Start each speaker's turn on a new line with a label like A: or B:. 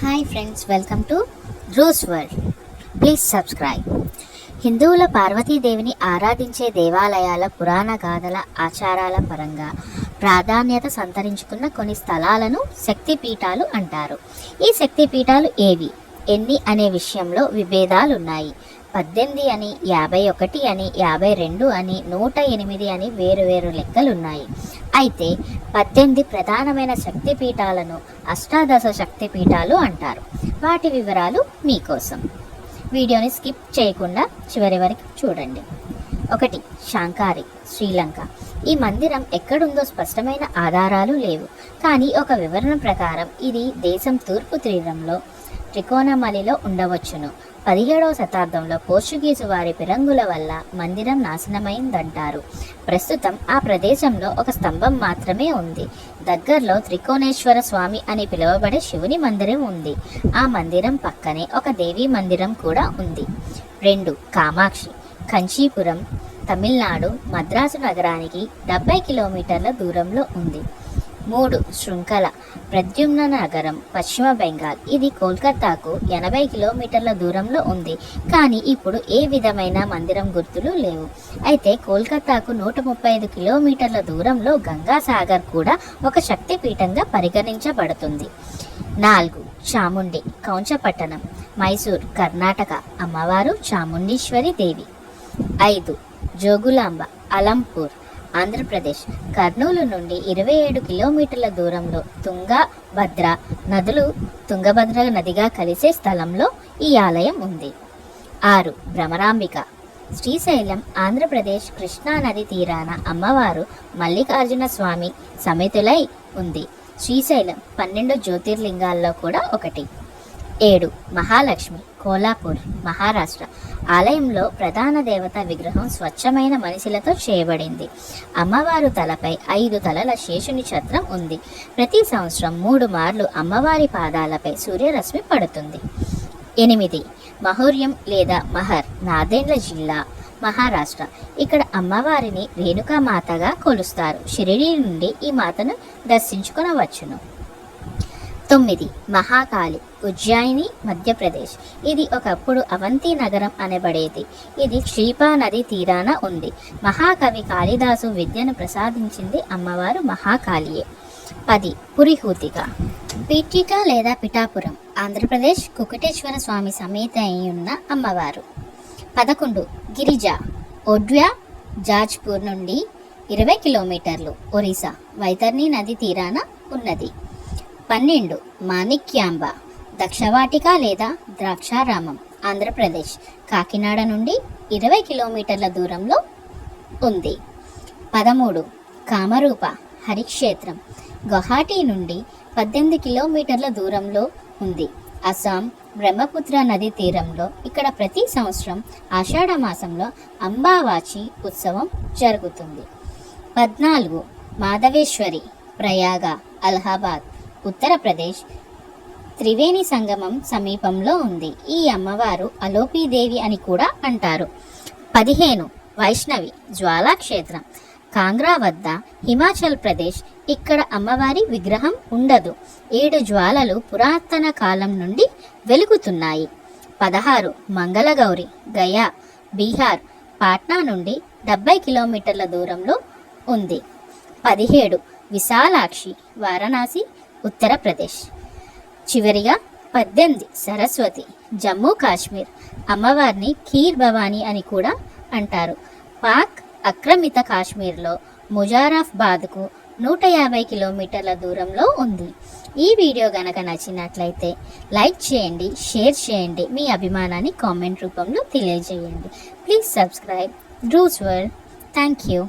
A: Hi friends, welcome to Drew's world. Please subscribe. హిందువుల పార్వతీదేవిని ఆరాధించే దేవాలయాల పురాణ గాథల ఆచారాల పరంగా ప్రాధాన్యత సంతరించుకున్న కొన్ని స్థలాలను శక్తిపీఠాలు అంటారు. ఈ శక్తిపీఠాలు ఏవి, ఎన్ని అనే విషయంలో విభేదాలున్నాయి. 18 అని, 51 అని, 52 అని, 108 అని వేరువేరు లెక్కలున్నాయి. అయితే 18 ప్రధానమైన శక్తిపీఠాలను అష్టాదశ శక్తిపీఠాలు అంటారు. వాటి వివరాలు మీకోసం. వీడియోని స్కిప్ చేయకుండా చివరి వరకు చూడండి. 1. శాంకారి, శ్రీలంక. ఈ మందిరం ఎక్కడుందో స్పష్టమైన ఆధారాలు లేవు, కానీ ఒక వివరణ ప్రకారం ఇది దేశం తూర్పు తీరంలో త్రికోణమలిలో ఉండవచ్చును. 17వ శతాబ్దంలో పోర్చుగీసు వారి పిరంగుల వల్ల మందిరం నాశనమైందంటారు. ప్రస్తుతం ఆ ప్రదేశంలో ఒక స్తంభం మాత్రమే ఉంది. దగ్గరలో త్రికోణేశ్వర స్వామి అని పిలువబడే శివుని మందిరం ఉంది. ఆ మందిరం పక్కనే ఒక దేవీ మందిరం కూడా ఉంది. 2. కామాక్షి, కంచీపురం, తమిళనాడు మద్రాసు నగరానికి 70 కిలోమీటర్ల దూరంలో ఉంది. 3. శృంఖల, ప్రద్యుమ్న నగరం, పశ్చిమ బెంగాల్. ఇది కోల్కతాకు 80 కిలోమీటర్ల దూరంలో ఉంది, కానీ ఇప్పుడు ఏ విధమైన మందిరం గుర్తులు లేవు. అయితే కోల్కతాకు 135 కిలోమీటర్ల దూరంలో గంగాసాగర్ కూడా ఒక శక్తిపీఠంగా పరిగణించబడుతుంది. 4. చాముండి, కౌంచపట్టణం, మైసూర్, కర్ణాటక. అమ్మవారు చాముండీశ్వరి దేవి. 5. జోగులాంబ, అలంపూర్, ఆంధ్రప్రదేశ్. కర్నూలు నుండి 27 కిలోమీటర్ల దూరంలో తుంగభద్ర నదులు తుంగభద్ర నదిగా కలిసే స్థలంలో ఈ ఆలయం ఉంది. 6. భ్రమరాంబిక, శ్రీశైలం, ఆంధ్రప్రదేశ్. కృష్ణా నది తీరాన అమ్మవారు మల్లికార్జున స్వామి సమేతులై ఉంది. శ్రీశైలం 12 జ్యోతిర్లింగాల్లో కూడా ఒకటి. 7. మహాలక్ష్మి, కోల్హాపూర్, మహారాష్ట్ర. ఆలయంలో ప్రధాన దేవత విగ్రహం స్వచ్ఛమైన మనిషిలతో చేయబడింది. అమ్మవారు తలపై 5 తలల శేషుని ఛత్రం ఉంది. ప్రతి సంవత్సరం 3 మార్లు అమ్మవారి పాదాలపై సూర్యరశ్మి పడుతుంది. 8. మహూర్యం లేదా మహర్, నాందేడ్ల జిల్లా, మహారాష్ట్ర. ఇక్కడ అమ్మవారిని రేణుకామాతగా కొలుస్తారు. షిరిడీ నుండి ఈ మాతను దర్శించుకొనవచ్చును. 9. మహాకాళి, ఉజ్జయిని, మధ్యప్రదేశ్. ఇది ఒకప్పుడు అవంతి నగరం అనబడేది. ఇది క్షీపా నది తీరాన ఉంది. మహాకవి కాళిదాసు విద్యను ప్రసాదించింది అమ్మవారు మహాకాళియే. 10. పురిహూతిక, పీఠిక లేదా పిఠాపురం, ఆంధ్రప్రదేశ్. కుకుటేశ్వర స్వామి సమేత అయ్యున్న అమ్మవారు. 11. గిరిజ, ఒడ్వ్యా, జాజ్పూర్ నుండి 20 కిలోమీటర్లు, ఒరిస్సా, వైతర్ని నది తీరాన ఉన్నది. 12. మాణిక్యాంబ, దక్షవాటిక లేదా ద్రాక్షారామం, ఆంధ్రప్రదేశ్. కాకినాడ నుండి 20 కిలోమీటర్ల దూరంలో ఉంది. 13. కామరూప, హరిక్షేత్రం, గౌహటి నుండి 18 కిలోమీటర్ల దూరంలో ఉంది. అస్సాం, బ్రహ్మపుత్ర నది తీరంలో. ఇక్కడ ప్రతి సంవత్సరం ఆషాఢ మాసంలో అంబావాచి ఉత్సవం జరుగుతుంది. 14. మాధవేశ్వరి, ప్రయాగ, అలహాబాద్, ఉత్తరప్రదేశ్. త్రివేణి సంగమం సమీపంలో ఉంది. ఈ అమ్మవారు అలోపీదేవి అని కూడా అంటారు. 15. వైష్ణవి, జ్వాలాక్షేత్రం, కాంగ్రా వద్ద, హిమాచల్ ప్రదేశ్. ఇక్కడ అమ్మవారి విగ్రహం ఉండదు. 7 జ్వాలలు పురాతన కాలం నుండి వెలుగుతున్నాయి. 16. మంగళగౌరి, గయా, బీహార్, పాట్నా నుండి 70 కిలోమీటర్ల దూరంలో ఉంది. 17. విశాలాక్షి, వారణాసి, ఉత్తరప్రదేశ్. చివరిగా 18. సరస్వతి, జమ్మూ కాశ్మీర్. అమ్మవారిని ఖీర్ భవానీ అని కూడా అంటారు. పాక్ ఆక్రమిత కాశ్మీర్లో ముజారాఫ్బాద్కు 150 కిలోమీటర్ల దూరంలో ఉంది. ఈ వీడియో గనక నచ్చినట్లయితే లైక్ చేయండి, షేర్ చేయండి, మీ అభిమానాన్ని కామెంట్ రూపంలో తెలియజేయండి. Please subscribe Drew's world. Thank you.